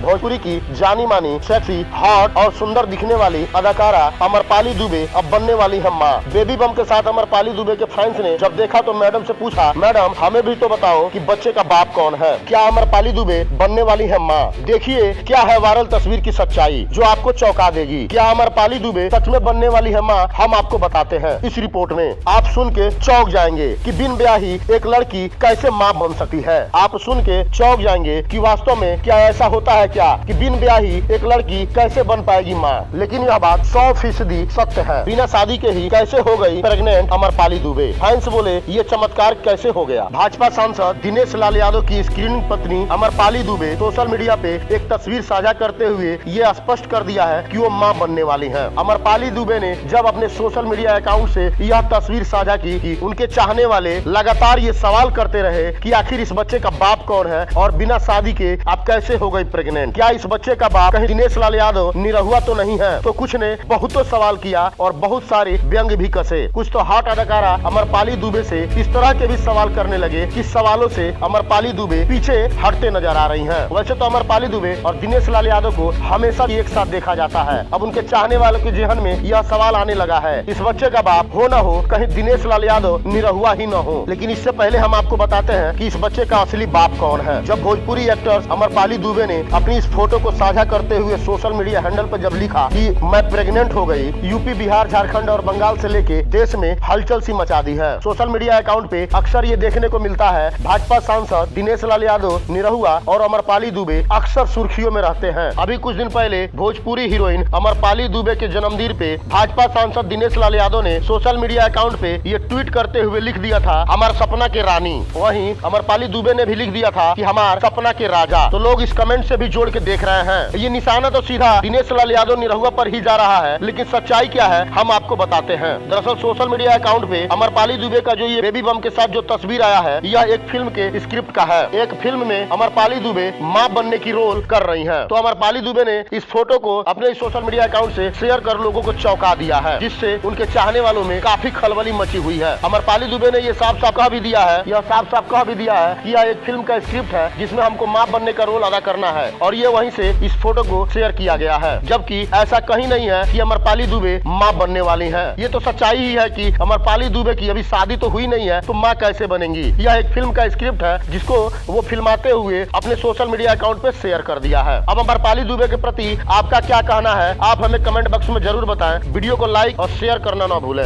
भोजपुरी की जानी मानी, सेक्सी, हॉट और सुंदर दिखने वाली अदाकारा अमरपाली दुबे अब बनने वाली है माँ। बेबी बम के साथ अमरपाली दुबे के फैंस ने जब देखा तो मैडम से पूछा, मैडम हमें भी तो बताओ कि बच्चे का बाप कौन है। क्या अमरपाली दुबे बनने वाली है माँ? देखिए क्या है वायरल तस्वीर की सच्चाई जो आपको चौंका देगी। क्या अमरपाली दुबे सच में बनने वाली है माँ? हम आपको बताते हैं इस रिपोर्ट में। आप सुन के चौंक जाएंगे कि बिन ब्याही एक लड़की कैसे माँ बन सकती है। आप सुन के चौंक जाएंगे कि वास्तव में क्या ऐसा होता है क्या कि बिन ब्याही एक लड़की कैसे बन पाएगी माँ। लेकिन यह बात 100% सत्य है। बिना शादी के ही कैसे हो गई प्रेग्नेंट अमरपाली दुबे। फैंस बोले ये चमत्कार कैसे हो गया। भाजपा सांसद दिनेश लाल यादव की स्क्रीनिंग पत्नी अमरपाली दुबे सोशल मीडिया पे एक तस्वीर साझा करते हुए ये स्पष्ट कर दिया है कि वो माँ बनने वाली है। अमरपाली दुबे ने जब अपने सोशल मीडिया अकाउंट से यह तस्वीर साझा की, उनके चाहने वाले लगातार ये सवाल करते रहे कि आखिर इस बच्चे का बाप कौन है और बिना शादी के आप कैसे हो गई प्रेग्नेंट। क्या इस बच्चे का बाप कहीं दिनेश लाल यादव निरहुआ तो नहीं है? तो कुछ ने बहुतों सवाल किया और बहुत सारे व्यंग भी कसे। कुछ तो हॉट अदाकारा अमरपाली दुबे से इस तरह के भी सवाल करने लगे कि सवालों से अमरपाली दुबे पीछे हटते नजर आ रही हैं। वैसे तो अमरपाली दुबे और दिनेश लाल यादव को हमेशा एक साथ देखा जाता है। अब उनके चाहने वालों के जहन में यह सवाल आने लगा है, इस बच्चे का बाप हो न हो कहीं दिनेश लाल यादव निरहुआ ही न हो। लेकिन इससे पहले हम आपको बताते हैं कि इस बच्चे का असली बाप कौन है। जब भोजपुरी एक्टर अमरपाली दुबे ने अपनी इस फोटो को साझा करते हुए सोशल मीडिया हैंडल पर जब लिखा कि मैं प्रेग्नेंट हो गई, यूपी, बिहार, झारखंड और बंगाल से लेके देश में हलचल सी मचा दी है। सोशल मीडिया अकाउंट पे अक्सर ये देखने को मिलता है, भाजपा सांसद दिनेश लाल यादव निरहुआ और अमरपाली दुबे अक्सर सुर्खियों में रहते हैं। अभी कुछ दिन पहले भोजपुरी हीरोइन अमरपाली दुबे के जन्मदिन पे भाजपा सांसद दिनेश लाल यादव ने सोशल मीडिया अकाउंट पे ये ट्वीट करते हुए लिख दिया था, हमार सपना के रानी। वहीं अमरपाली दुबे ने भी लिख दिया था कि हमार सपना के राजा। तो लोग इस कमेंट से भी जोड़ के देख रहे हैं। ये निशाना तो सीधा दिनेश लाल यादव निरहुआ पर ही जा रहा है, लेकिन सच्चाई क्या है हम आपको बताते हैं। दरअसल सोशल मीडिया अकाउंट पे अमरपाली दुबे का जो ये बेबी बम के साथ जो तस्वीर आया है, यह एक फिल्म के स्क्रिप्ट का है। एक फिल्म में अमरपाली दुबे माँ बनने की रोल कर रही है। तो अमरपाली दुबे ने इस फोटो को अपने सोशल मीडिया अकाउंट से शेयर कर लोगों को चौंका दिया है, जिससे उनके चाहने वालों में काफी खलबली मची हुई है। अमरपाली दुबे ने ये साफ साफ कह भी दिया है, यह साफ साफ कह भी दिया है कि यह एक फिल्म का स्क्रिप्ट है जिसमें हमको माँ बनने का रोल अदा करना है, और ये वहीं से इस फोटो को शेयर किया गया है। जबकि ऐसा कहीं नहीं है कि अमरपाली दुबे माँ बनने वाली है। ये तो सच्चाई ही है कि अमरपाली दुबे की अभी शादी तो हुई नहीं है, तो माँ कैसे बनेंगी। यह एक फिल्म का स्क्रिप्ट है जिसको वो फिल्माते हुए अपने सोशल मीडिया अकाउंट पे शेयर कर दिया है। अब अमरपाली दुबे के प्रति आपका क्या कहना है, आप हमें कमेंट बॉक्स में जरूर बताएं। वीडियो को लाइक और शेयर करना ना भूलें।